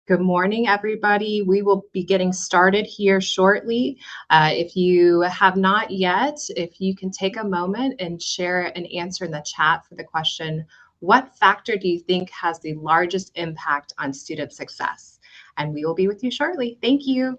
Good morning, everybody. We will be getting started here shortly. If you have not yet, if you can take a moment and share an answer in the chat for the question, what factor do you think has the largest impact on student success? And we will be with you shortly. Thank you.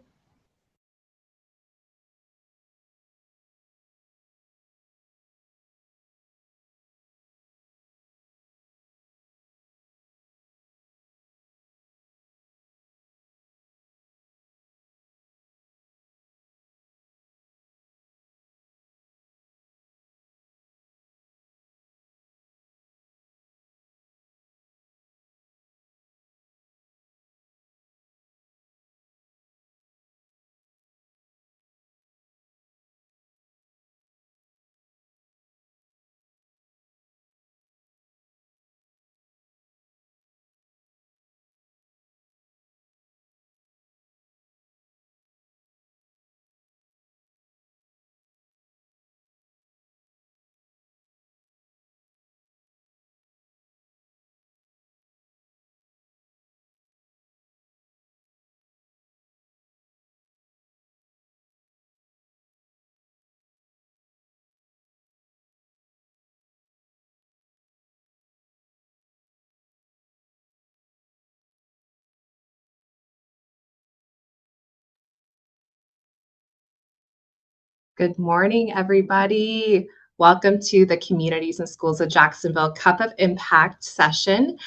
Good morning, everybody. Welcome to the Communities and Schools of Jacksonville Cup of Impact session.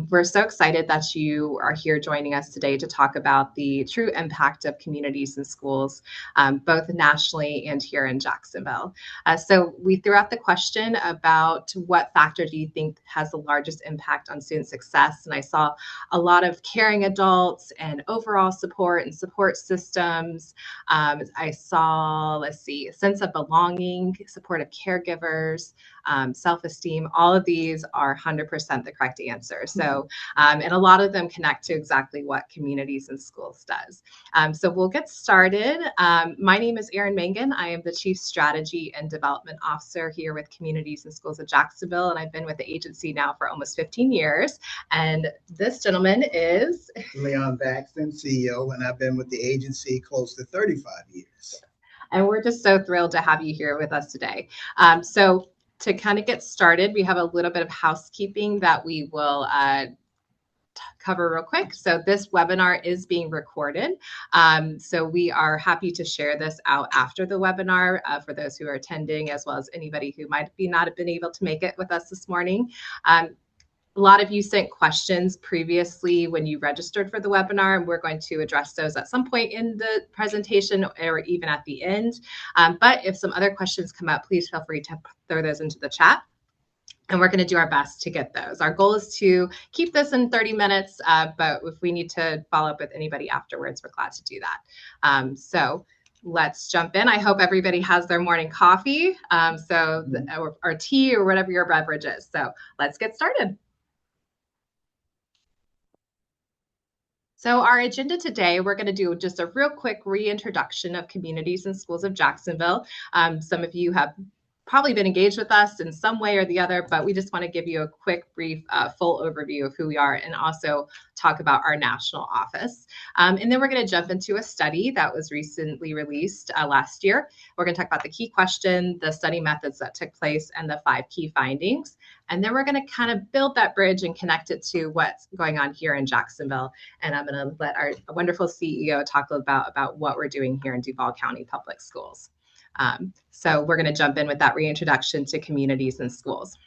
We're so excited that you are here joining us today to talk about the true impact of communities and schools, both nationally and here in Jacksonville. So we threw out the question about what factor do you think has the largest impact on student success? And I saw a lot of caring adults and overall support and support systems. I saw, let's see, a sense of belonging, supportive caregivers, self-esteem. All of these are 100% the correct answer. So, and a lot of them connect to exactly what Communities and Schools does. So we'll get started. My name is Erin Mangan. I am the Chief Strategy and Development Officer here with Communities and Schools of Jacksonville, and I've been with the agency now for almost 15 years. And this gentleman is Leon Baxton, CEO, and I've been with the agency close to 35 years. And we're just so thrilled to have you here with us today. So to kind of get started, we have a little bit of housekeeping that we will cover real quick. So this webinar is being recorded. So we are happy to share this out after the webinar for those who are attending, as well as anybody who might not have been able to make it with us this morning. A lot of you sent questions previously when you registered for the webinar, and we're going to address those at some point in the presentation or even at the end. But if some other questions come up, please feel free to throw those into the chat. And we're going to do our best to get those. Our goal is to keep this in 30 minutes, but if we need to follow up with anybody afterwards, we're glad to do that. So let's jump in. I hope everybody has their morning coffee, or tea or whatever your beverage is. So let's get started. So our agenda today, we're going to do just a real quick reintroduction of Communities and Schools of Jacksonville. Some of you have probably been engaged with us in some way or the other, but we just want to give you a quick, brief, full overview of who we are and also talk about our national office. And then we're going to jump into a study that was recently released last year. We're going to talk about the key question, the study methods that took place, and the 5 key findings. And then we're going to kind of build that bridge and connect it to what's going on here in Jacksonville. And I'm going to let our wonderful CEO talk about what we're doing here in Duval County Public Schools. So we're going to jump in with that reintroduction to Communities and Schools.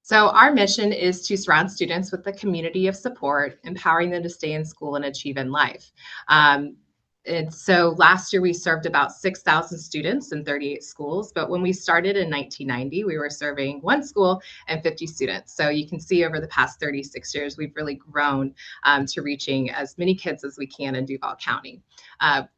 So our mission is to surround students with a community of support, empowering them to stay in school and achieve in life. And so last year we served about 6,000 students in 38 schools, but when we started in 1990, we were serving 1 school and 50 students. So you can see over the past 36 years, we've really grown to reaching as many kids as we can in Duval County.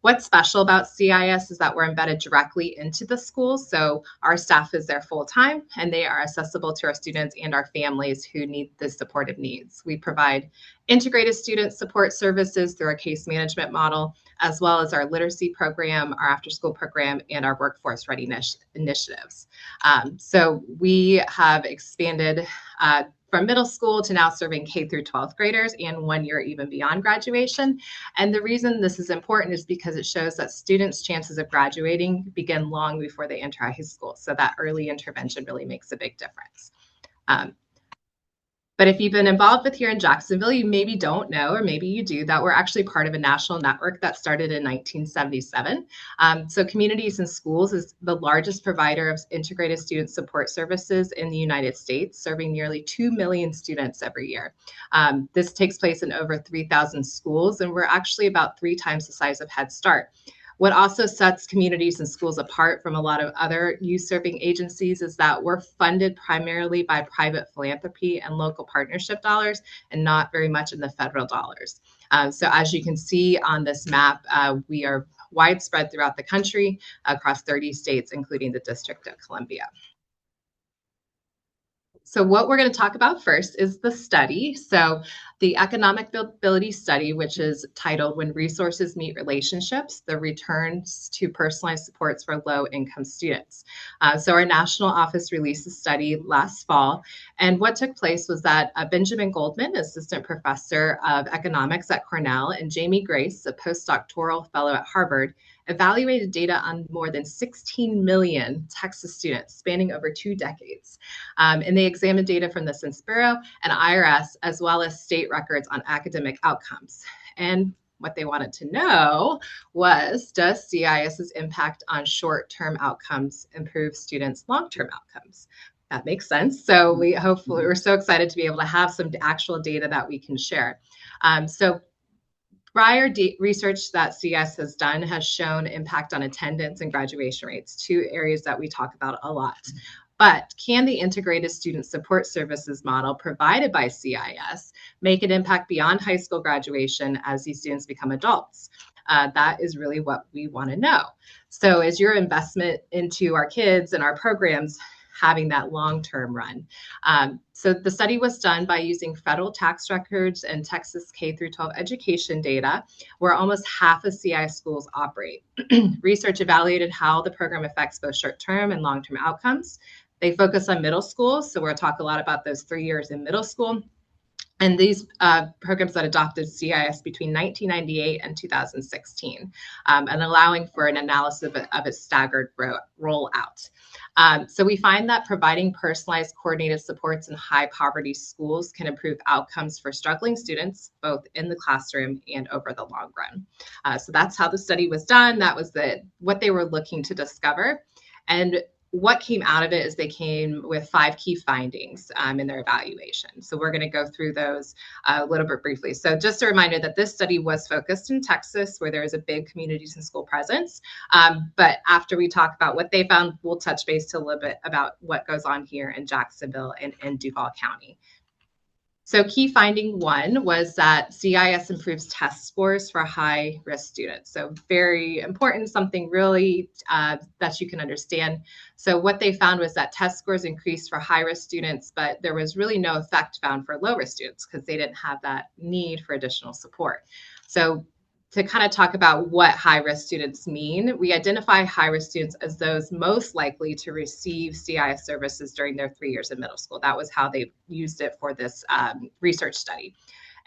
What's special about CIS is that we're embedded directly into the schools. So our staff is there full time and they are accessible to our students and our families who need the supportive needs. We provide integrated student support services through our case management model, as well as our literacy program, our after-school program, and our workforce readiness initiatives. So we have expanded from middle school to now serving K through 12th graders and 1 year even beyond graduation. And the reason this is important is because it shows that students' chances of graduating begin long before they enter high school. So that early intervention really makes a big difference. But if you've been involved with here in Jacksonville, you maybe don't know, or maybe you do, that we're actually part of a national network that started in 1977. So Communities in Schools is the largest provider of integrated student support services in the United States, serving nearly 2 million students every year. This takes place in over 3,000 schools, and we're actually about 3 times the size of Head Start. What also sets Communities in Schools apart from a lot of other youth serving agencies is that we're funded primarily by private philanthropy and local partnership dollars, and not very much in the federal dollars. So as you can see on this map, we are widespread throughout the country across 30 states, including the District of Columbia. So what we're going to talk about first is the study. So the Economic Ability Study, which is titled When Resources Meet Relationships, the Returns to Personalized Supports for Low-Income Students. So our national office released the study last fall. And what took place was that Benjamin Goldman, assistant professor of economics at Cornell, and Jamie Grace, a postdoctoral fellow at Harvard, evaluated data on more than 16 million Texas students spanning over 2 decades. And they examined data from the Census Bureau and IRS, as well as state records on academic outcomes. And what they wanted to know was, does CIS's impact on short-term outcomes improve students' long-term outcomes? That makes sense. So we're so excited to be able to have some actual data that we can share. So prior research that CIS has done has shown impact on attendance and graduation rates, 2 areas that we talk about a lot. But can the integrated student support services model provided by CIS make an impact beyond high school graduation as these students become adults? That is really what we want to know. So is your investment into our kids and our programs having that long-term run? So the study was done by using federal tax records and Texas K through 12 education data, where almost half of CIS schools operate. Research evaluated how the program affects both short-term and long-term outcomes. They focus on middle school, so we'll talk a lot about those 3 years in middle school. And these programs that adopted CIS between 1998 and 2016, and allowing for an analysis of its staggered rollout. So we find that providing personalized coordinated supports in high poverty schools can improve outcomes for struggling students, both in the classroom and over the long run. So that's how the study was done. That was what they were looking to discover. And what came out of it is they came with 5 key findings in their evaluation. So we're going to go through those a little bit briefly. So just a reminder that this study was focused in Texas, where there is a big Communities in School presence. But after we talk about what they found, we'll touch base a little bit about what goes on here in Jacksonville and in Duval County. So key finding 1 was that CIS improves test scores for high-risk students. So very important, something really that you can understand. So what they found was that test scores increased for high-risk students, but there was really no effect found for low-risk students because they didn't have that need for additional support. So to kind of talk about what high-risk students mean, we identify high-risk students as those most likely to receive CIS services during their 3 years in middle school. That was how they used it for this research study.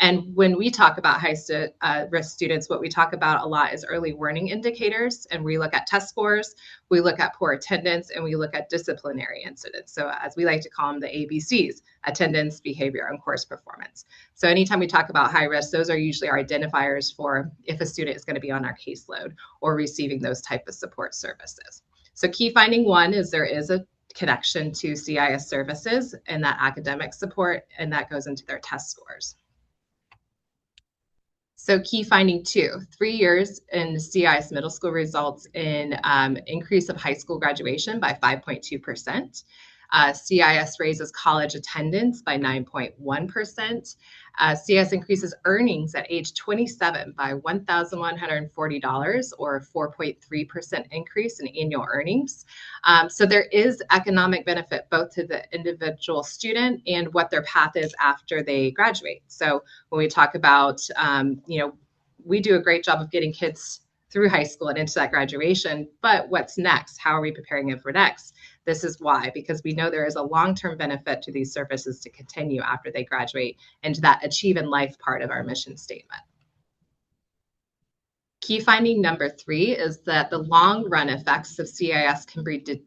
And when we talk about high-risk students, what we talk about a lot is early warning indicators, and we look at test scores, we look at poor attendance, and we look at disciplinary incidents. So as we like to call them, the ABCs: attendance, behavior, and course performance. So anytime we talk about high risk, those are usually our identifiers for if a student is going to be on our caseload or receiving those type of support services. So key finding 1 is there is a connection to CIS services and that academic support, and that goes into their test scores. So key finding 2, 3 years in CIS middle school results in increase of high school graduation by 5.2%. CIS raises college attendance by 9.1%. CIS increases earnings at age 27 by $1,140, or a 4.3% increase in annual earnings. So there is economic benefit both to the individual student and what their path is after they graduate. So when we talk about, we do a great job of getting kids through high school and into that graduation, but what's next? How are we preparing them for next? This is why, because we know there is a long-term benefit to these services to continue after they graduate into that achieve in life part of our mission statement. Key finding number 3 is that the long run effects of CIS can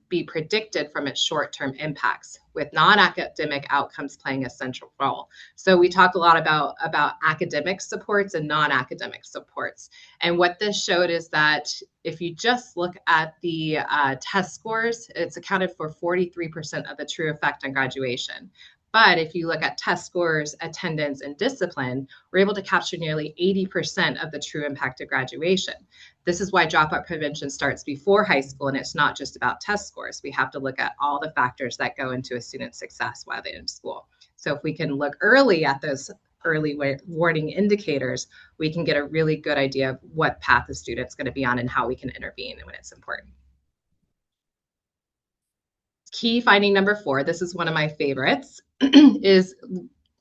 be predicted from its short-term impacts, with non-academic outcomes playing a central role. So we talk a lot about academic supports and non-academic supports. And what this showed is that if you just look at the test scores, it's accounted for 43% of the true effect on graduation. But if you look at test scores, attendance, and discipline, we're able to capture nearly 80% of the true impact of graduation. This is why dropout prevention starts before high school, and it's not just about test scores. We have to look at all the factors that go into a student's success while they're in school. So if we can look early at those early warning indicators, we can get a really good idea of what path the student's going to be on and how we can intervene when it's important. Key finding number 4, this is one of my favorites, is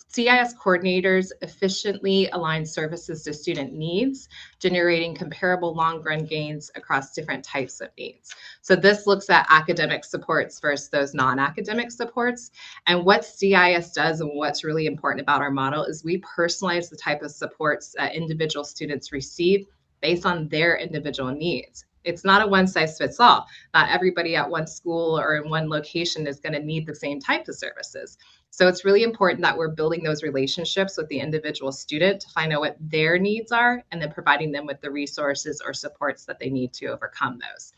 CIS coordinators efficiently align services to student needs, generating comparable long-run gains across different types of needs. So this looks at academic supports versus those non-academic supports. And what CIS does and what's really important about our model is we personalize the type of supports that individual students receive based on their individual needs. It's not a one-size-fits-all. Not everybody at one school or in one location is going to need the same types of services. So it's really important that we're building those relationships with the individual student to find out what their needs are and then providing them with the resources or supports that they need to overcome those.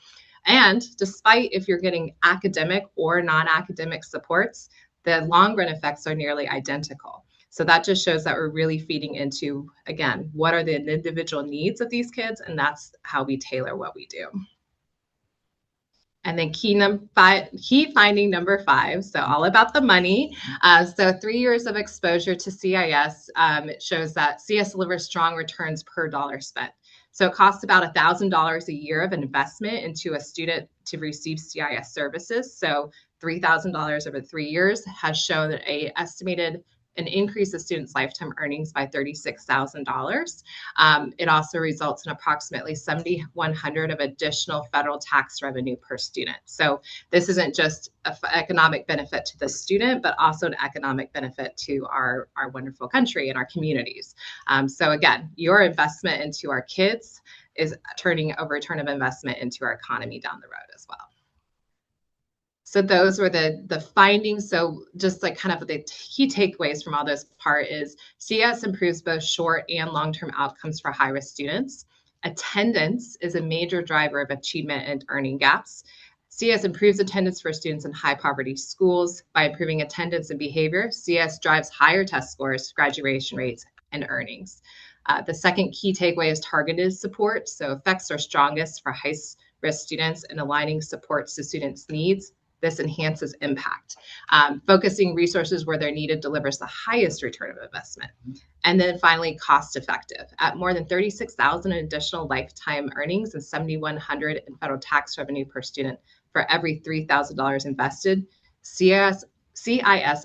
And despite if you're getting academic or non-academic supports, the long-run effects are nearly identical. So that just shows that we're really feeding into, again, what are the individual needs of these kids, and that's how we tailor what we do. And then key finding number 5, so all about the money. So 3 years of exposure to CIS, it shows that CS delivers strong returns per dollar spent. So it costs about $1,000 a year of investment into a student to receive CIS services. So $3,000 over 3 years has shown an increase of students' lifetime earnings by $36,000. It also results in approximately $7,100 of additional federal tax revenue per student. So this isn't just an economic benefit to the student, but also an economic benefit to our wonderful country and our communities. So again, your investment into our kids is turning a return of investment into our economy down the road as well. So those were the findings. So just like kind of the key takeaways from all this part is CS improves both short and long-term outcomes for high-risk students. Attendance is a major driver of achievement and earning gaps. CS improves attendance for students in high-poverty schools. By improving attendance and behavior, CS drives higher test scores, graduation rates, and earnings. The second key takeaway is targeted support. So effects are strongest for high-risk students and aligning supports to students' needs. This enhances impact. Focusing resources where they're needed delivers the highest return of investment. And then finally, cost effective. At more than $36,000 in additional lifetime earnings and $7,100 in federal tax revenue per student for every $3,000 invested, CIS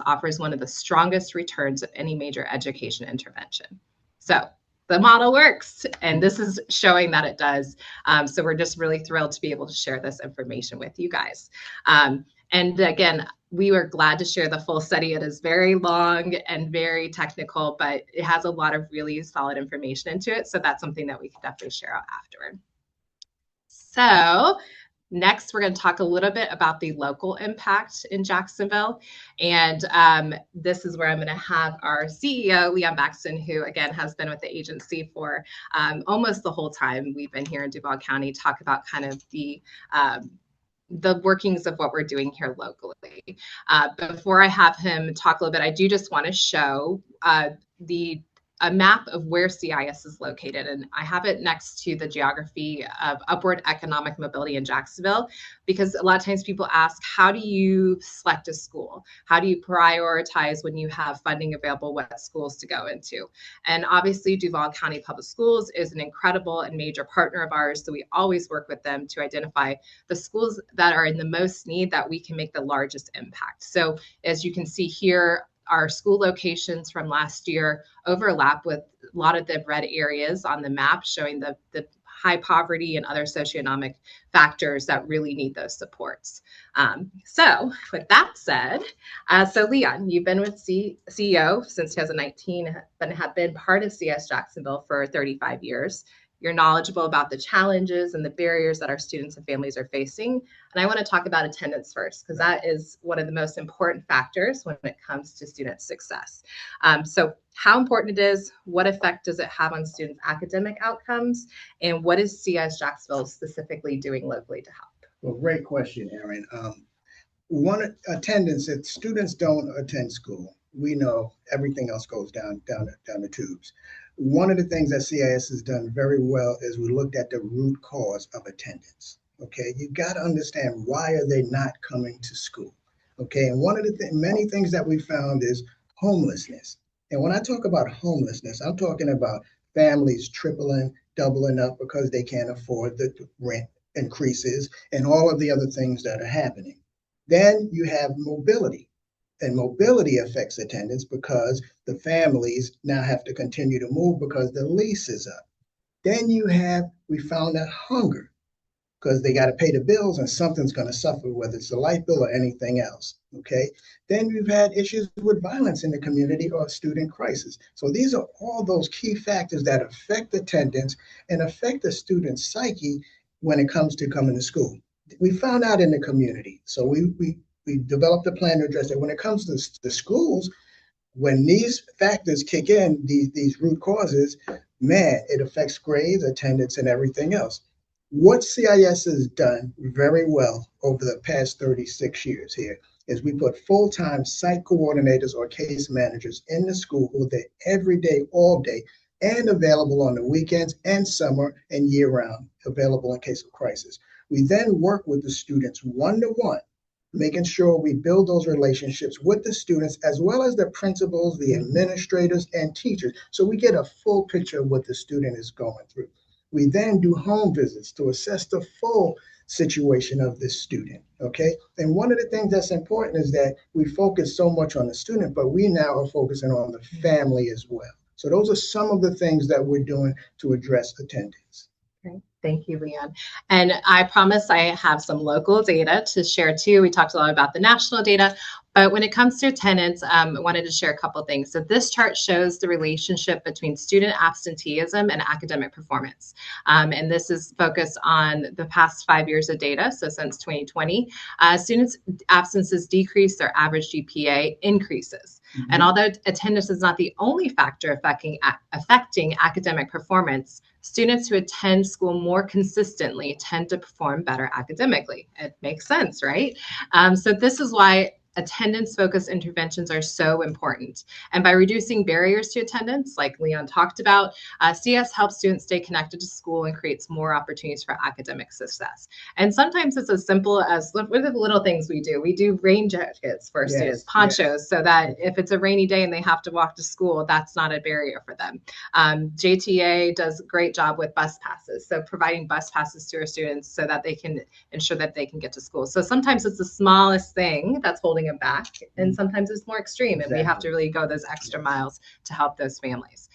offers one of the strongest returns of any major education intervention. So the model works, and this is showing that it does. So we're just really thrilled to be able to share this information with you guys. And again, we were glad to share the full study. It is very long and very technical, but it has a lot of really solid information into it. So that's something that we can definitely share out afterward. So next, we're going to talk a little bit about the local impact in Jacksonville. And this is where I'm going to have our CEO, Leon Baxton, who, again, has been with the agency for almost the whole time we've been here in Duval County, talk about kind of the workings of what we're doing here locally. Before I have him talk a little bit, I do just want to show a map of where CIS is located. And I have it next to the geography of upward economic mobility in Jacksonville, because a lot of times people ask, how do you select a school? How do you prioritize when you have funding available, what schools to go into? And obviously Duval County Public Schools is an incredible and major partner of ours. So we always work with them to identify the schools that are in the most need that we can make the largest impact. So as you can see here, our school locations from last year overlap with a lot of the red areas on the map, showing the high poverty and other socioeconomic factors that really need those supports. So with that said, so Leon, you've been with CEO since 2019, but have been part of CS Jacksonville for 35 years. You're knowledgeable about the challenges and the barriers that our students and families are facing. And I want to talk about attendance first, because that is one of the most important factors when it comes to student success. So how important it is, what effect does it have on students' academic outcomes, and what is CS Jacksonville specifically doing locally to help? Well, great question, Erin. One, attendance, if students don't attend school, we know everything else goes down the tubes. One of the things that CIS has done very well is we looked at the root cause of attendance. Okay, you got to understand, why are they not coming to school? Okay, and one of the many things that we found is homelessness. And when I talk about homelessness, I'm talking about families tripling, doubling up because they can't afford the rent increases and all of the other things that are happening. Then you have mobility. And mobility affects attendance because the families now have to continue to move because the lease is up. Then we found out hunger, because they got to pay the bills and something's going to suffer, whether it's the light bill or anything else. Okay. Then we've had issues with violence in the community or student crisis. So these are all those key factors that affect attendance and affect the student's psyche when it comes to coming to school. We found out in the community. So we developed a plan to address it. When it comes to the schools, when these factors kick in, these root causes, man, it affects grades, attendance, and everything else. What CIS has done very well over the past 36 years here is we put full-time site coordinators or case managers in the school who are there every day, all day, and available on the weekends and summer and year-round, available in case of crisis. We then work with the students one-to-one, making sure we build those relationships with the students as well as the principals, the administrators, and teachers, so we get a full picture of what the student is going through. We then do home visits to assess the full situation of this student, okay? And one of the things that's important is that we focus so much on the student, but we now are focusing on the family as well. So those are some of the things that we're doing to address attendance. Great. Thank you, Leon. And I promise I have some local data to share too. We talked a lot about the national data, but when it comes to attendance, I wanted to share a couple of things. So this chart shows the relationship between student absenteeism and academic performance. And this is focused on the past 5 years of data. So since 2020, students' absences decrease, their average GPA increases. Mm-hmm. And although attendance is not the only factor affecting academic performance, students who attend school more consistently tend to perform better academically. It makes sense, right? So this is why attendance-focused interventions are so important. And by reducing barriers to attendance, like Leon talked about, CS helps students stay connected to school and creates more opportunities for academic success. And sometimes it's as simple as, what are the little things we do? We do rain jackets for students, ponchos, so that if it's a rainy day and they have to walk to school, that's not a barrier for them. JTA does a great job with bus passes, so providing bus passes to our students so that they can ensure that they can get to school. So sometimes it's the smallest thing that's holding them back, and sometimes it's more extreme, and we have to really go those extra miles to help those families.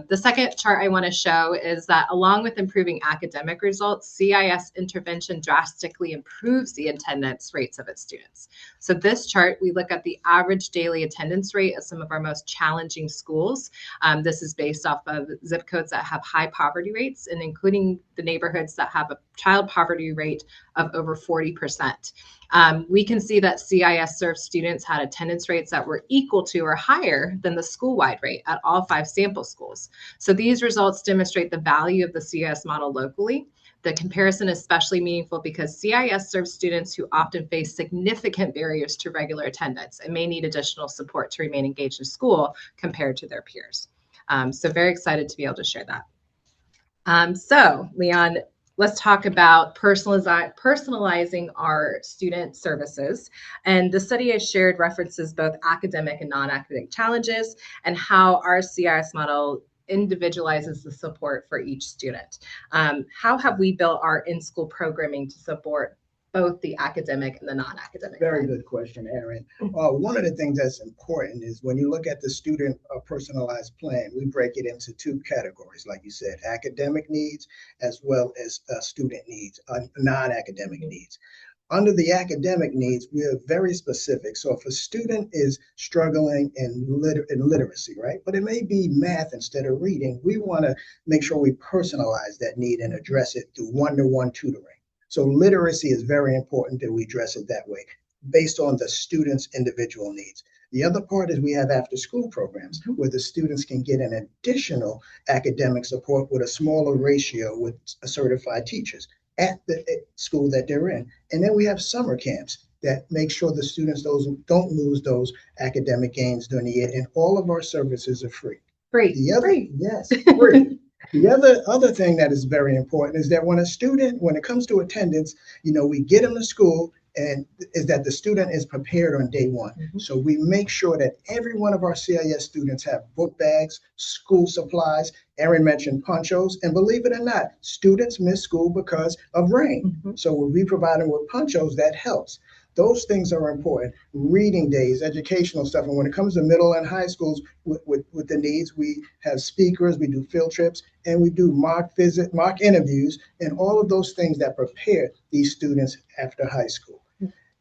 The second chart I want to show is that along with improving academic results, CIS intervention drastically improves the attendance rates of its students. So this chart, we look at the average daily attendance rate of some of our most challenging schools. This is based off of zip codes that have high poverty rates, and including the neighborhoods that have a child poverty rate of over 40%. We can see that CIS served students had attendance rates that were equal to or higher than the school-wide rate at all 5 sample schools. So these results demonstrate the value of the CIS model locally. The comparison is especially meaningful because CIS serves students who often face significant barriers to regular attendance and may need additional support to remain engaged in school compared to their peers. So very excited to be able to share that. So Leon, let's talk about personalizing our student services. And the study I shared references both academic and non-academic challenges and how our CIS model individualizes the support for each student. How have we built our in-school programming to support both the academic and the non-academic Very side? good question, Erin. One of the things that's important is when you look at the student personalized plan, we break it into two categories, like you said, academic needs as well as student needs, non-academic needs. Under the academic needs, we are very specific. So if a student is struggling in literacy, right, but it may be math instead of reading, we want to make sure we personalize that need and address it through one-to-one tutoring. So literacy is very important that we address it that way based on the student's individual needs. The other part is we have after school programs where the students can get an additional academic support with a smaller ratio with certified teachers at the school that they're in. And then we have summer camps that make sure the students don't lose those academic gains during the year. And all of our services are free. Free. Yes, free. The other thing that is very important is that when it comes to attendance, we get them to school and is that the student is prepared on day one. So we make sure that every one of our CIS students have book bags, school supplies. Erin mentioned ponchos, and believe it or not, students miss school because of rain. So when we provide them with ponchos, that helps. Those things are important. Reading days, educational stuff. And when it comes to middle and high schools with the needs, we have speakers, we do field trips, and we do mock interviews, and all of those things that prepare these students after high school.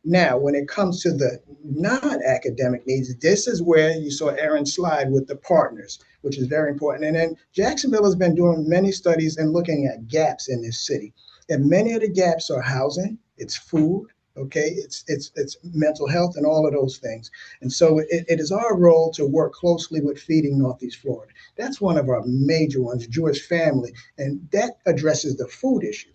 Now, when it comes to the non-academic needs, this is where you saw Erin's slide with the partners, which is very important. And then Jacksonville has been doing many studies and looking at gaps in this city. And many of the gaps are housing, it's food, okay, it's mental health and all of those things. And so it is our role to work closely with Feeding Northeast Florida. That's one of our major ones, Jewish Family, and that addresses the food issue.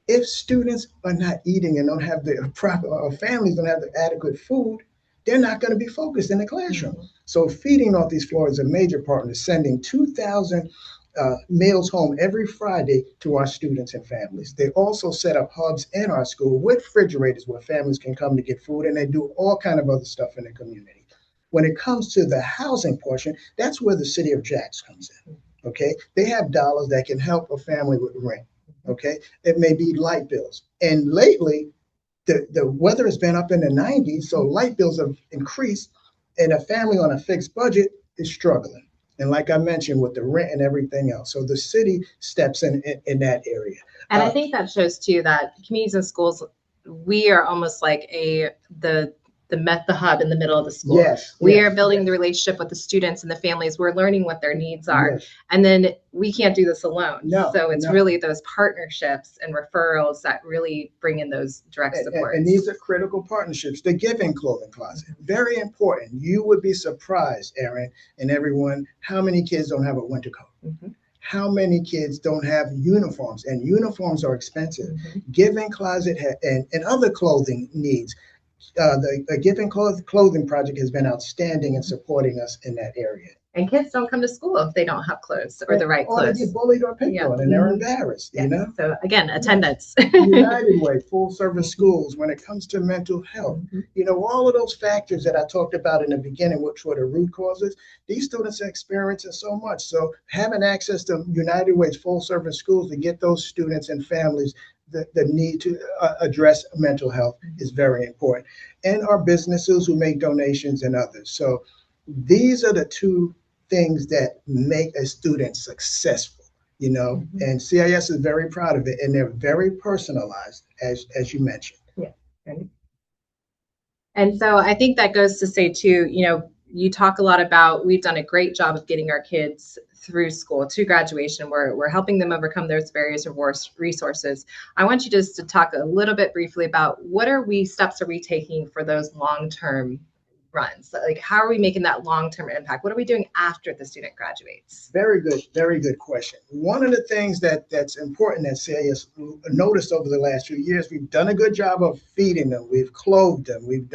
If students are not eating and don't have the proper, or families don't have the adequate food, they're not going to be focused in the classroom. So Feeding Northeast Florida is a major partner, sending 2,000 meals home every Friday to our students and families. They also set up hubs in our school with refrigerators where families can come to get food, and they do all kind of other stuff in the community. When it comes to the housing portion, that's where the city of Jax comes in. Okay, they have dollars that can help a family with rent. Okay, it may be light bills, and lately the weather has been up in the 90s, so light bills have increased, and a family on a fixed budget is struggling. And like I mentioned, with the rent and everything else, so the city steps in that area. And I think that shows too that communities and schools, we are almost like the hub in the middle of the school. We are building the relationship with the students and the families. We're learning what their needs are. And then we can't do this alone. So it's really those partnerships and referrals that really bring in those direct supports. And these are critical partnerships. The Giving Clothing Closet, very important. You would be surprised, Erin and everyone, how many kids don't have a winter coat. How many kids don't have uniforms, and uniforms are expensive. Giving Closet and other clothing needs. The Giving Clothing Project has been outstanding in supporting us in that area. And kids don't come to school if they don't have clothes or the right clothes. Or they get bullied or picked on, and they're embarrassed, So again, attendance. United Way, full service schools, when it comes to mental health, all of those factors that I talked about in the beginning, which were the root causes, these students are experiencing so much. So having access to United Way's full service schools to get those students and families the need to address mental health is very important. And our businesses who make donations and others. So these are the two things that make a student successful, and CIS is very proud of it, and they're very personalized, as you mentioned. And so I think that goes to say too, you talk a lot about, we've done a great job of getting our kids through school to graduation. We're helping them overcome those various resources. I want you just to talk a little bit briefly about what steps are we taking for those long-term runs? Like, how are we making that long-term impact? What are we doing after the student graduates? Very good question. One of the things that's important that CIS noticed over the last few years, we've done a good job of feeding them. We've clothed them. We've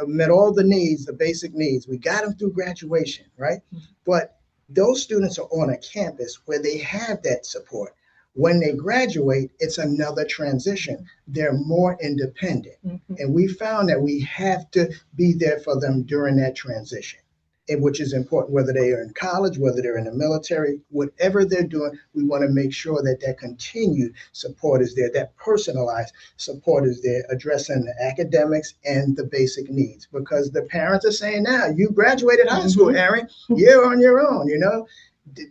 met all the needs, the basic needs. We got them through graduation, right? But those students are on a campus where they have that support. When they graduate, it's another transition. They're more independent. And we found that we have to be there for them during that transition. which is important, whether they are in college, whether they're in the military, whatever they're doing, we want to make sure that that continued support is there, that personalized support is there, addressing the academics and the basic needs. Because the parents are saying now, you graduated high school, Aaron, you're on your own, you know.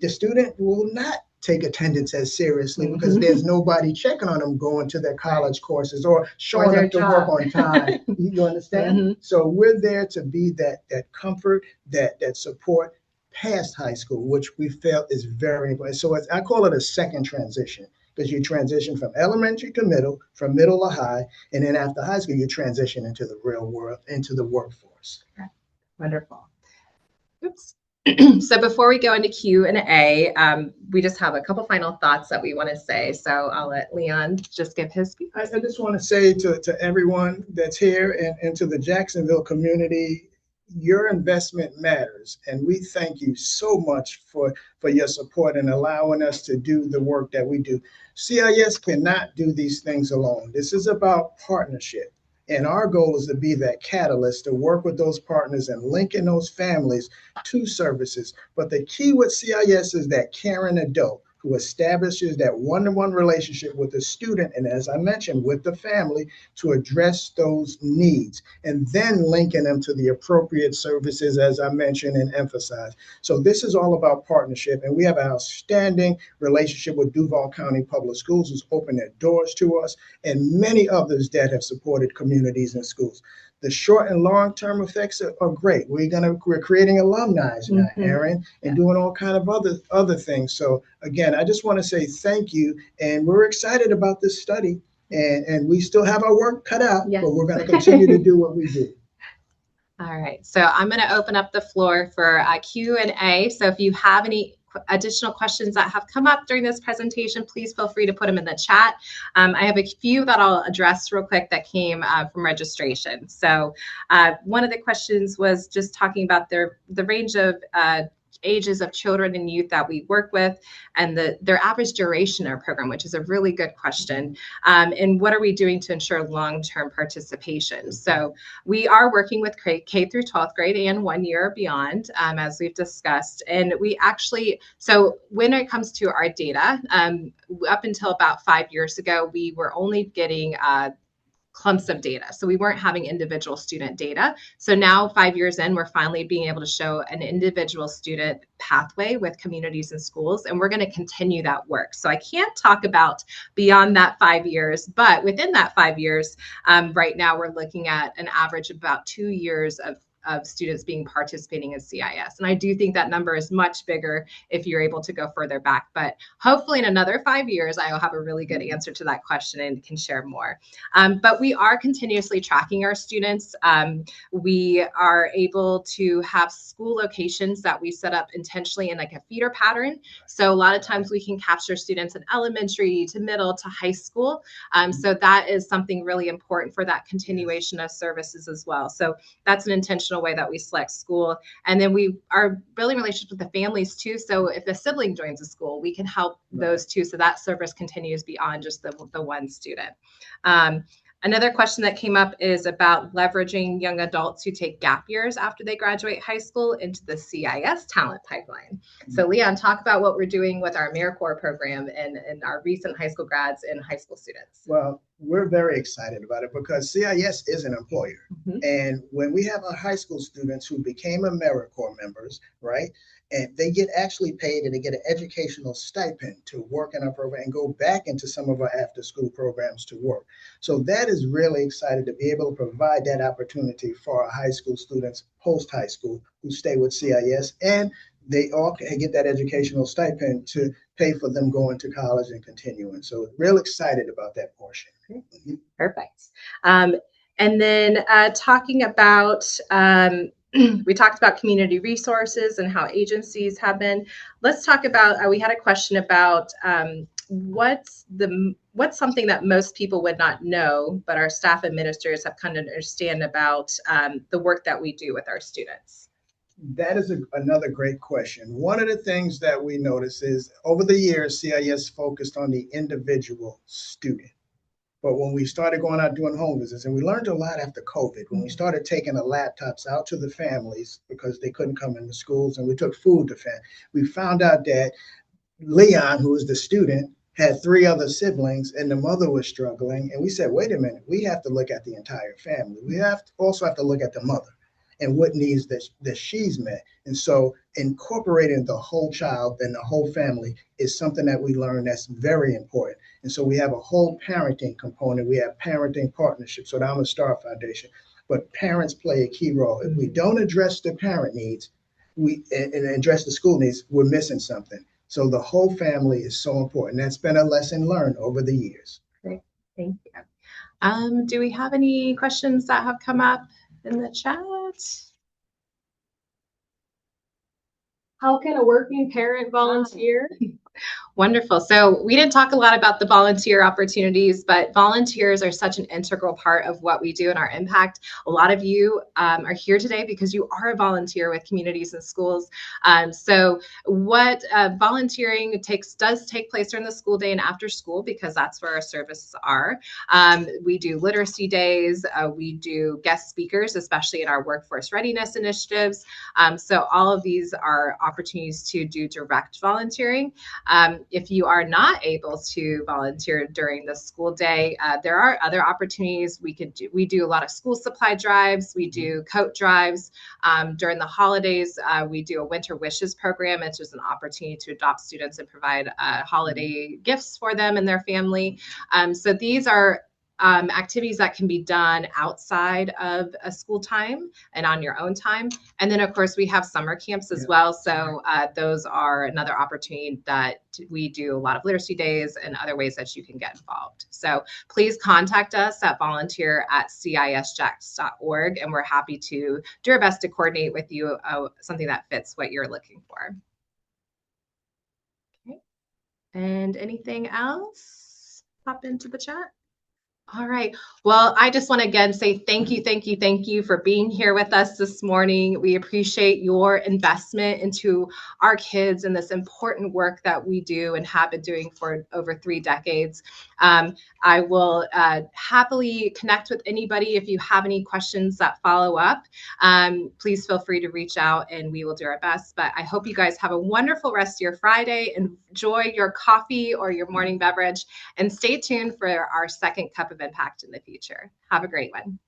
The student will not take attendance as seriously because there's nobody checking on them going to their college courses or showing up to work on time. You understand? So we're there to be that comfort, that support past high school, which we felt is very important. So I call it a second transition, because you transition from elementary to middle, from middle to high, and then after high school, you transition into the real world, into the workforce. Wonderful. Oops. So before we go into Q&A, we just have a couple final thoughts that we want to say. So I'll let Leon just give his speech. I just want to say to everyone that's here and to the Jacksonville community, your investment matters. And we thank you so much for your support and allowing us to do the work that we do. CIS cannot do these things alone. This is about partnership. And our goal is to be that catalyst to work with those partners and linking those families to services. But the key with CIS is that caring adult who establishes that one-to-one relationship with the student, and as I mentioned, with the family, to address those needs, and then linking them to the appropriate services, as I mentioned and emphasized. So this is all about partnership, and we have an outstanding relationship with Duval County Public Schools, who's opened their doors to us, and many others that have supported communities and schools. The short and long-term effects are great. We're creating alumni now, Aaron, and doing all kind of other things. So again, I just want to say thank you, and we're excited about this study, and we still have our work cut out, but we're going to continue to do what we do. All right, so I'm going to open up the floor for Q&A. So if you have any additional questions that have come up during this presentation, please feel free to put them in the chat. I have a few that I'll address real quick that came from registration. So one of the questions was just talking about the range of ages of children and youth that we work with, and their average duration in our program, which is a really good question. And what are we doing to ensure long-term participation? So we are working with K through 12th grade and 1 year or beyond, as we've discussed. And we actually, so when it comes to our data, up until about 5 years ago, we were only getting clumps of data. So we weren't having individual student data. So now 5 years in, we're finally being able to show an individual student pathway with communities and schools, and we're going to continue that work. So I can't talk about beyond that 5 years, but within that 5 years, right now we're looking at an average of about 2 years of students being participating in CIS. And I do think that number is much bigger if you're able to go further back. But hopefully in another 5 years, I will have a really good answer to that question and can share more. But we are continuously tracking our students. We are able to have school locations that we set up intentionally in like a feeder pattern. So a lot of times we can capture students in elementary to middle to high school. So that is something really important for that continuation of services as well. So that's an intentional way that we select school. And then we are building relationships with the families too. So if a sibling joins a school, we can help those too. So that service continues beyond just the one student. Another question that came up is about leveraging young adults who take gap years after they graduate high school into the CIS talent pipeline. So Leon, talk about what we're doing with our AmeriCorps program and our recent high school grads and high school students. Well, we're very excited about it because CIS is an employer. And when we have our high school students who became AmeriCorps members, right, and they get actually paid and they get an educational stipend to work in our program and go back into some of our after school programs to work. So that is really excited to be able to provide that opportunity for our high school students post high school who stay with CIS, and they all can get that educational stipend to pay for them going to college and continuing. So real excited about that portion. Perfect. And then talking about, we talked about community resources and how agencies have been. Let's talk about, we had a question about what's something that most people would not know, but our staff administrators have come to understand about the work that we do with our students. That is another great question. One of the things that we notice is over the years, CIS focused on the individual student. But when we started going out doing home visits, and we learned a lot after COVID, when we started taking the laptops out to the families because they couldn't come into schools, and we took food to families, we found out that Leon, who was the student, had three other siblings, and the mother was struggling. And we said, wait a minute, we have to look at the entire family. We also have to look at the mother and what needs that she's met. And so incorporating the whole child and the whole family is something that we learned that's very important. And so we have a whole parenting component. We have parenting partnerships. So the I'm a Star Foundation, but parents play a key role. If we don't address the parent needs, and address the school needs, we're missing something. So the whole family is so important. That's been a lesson learned over the years. Great, thank you. Do we have any questions that have come up in the chat? How can a working parent volunteer? Wonderful. So we didn't talk a lot about the volunteer opportunities, but volunteers are such an integral part of what we do in our impact. A lot of you are here today because you are a volunteer with communities and schools. So what volunteering does take place during the school day and after school, because that's where our services are. We do literacy days. We do guest speakers, especially in our workforce readiness initiatives. So all of these are opportunities to do direct volunteering. If you are not able to volunteer during the school day, there are other opportunities we could do. We do a lot of school supply drives. We do coat drives. During the holidays, we do a Winter Wishes program, which is an opportunity to adopt students and provide holiday gifts for them and their family. So these are activities that can be done outside of a school time and on your own time. And then, of course, we have summer camps as well. So those are another opportunity that we do a lot of literacy days and other ways that you can get involved. So please contact us at volunteer@cisjax.org, and we're happy to do our best to coordinate with you something that fits what you're looking for. Okay. And anything else pop into the chat? All right. Well, I just want to again say thank you for being here with us this morning. We appreciate your investment into our kids and this important work that we do and have been doing for over 3 decades. I will happily connect with anybody if you have any questions that follow up. Please feel free to reach out and we will do our best. But I hope you guys have a wonderful rest of your Friday. Enjoy your coffee or your morning beverage, and stay tuned for our second cup of impact in the future. Have a great one.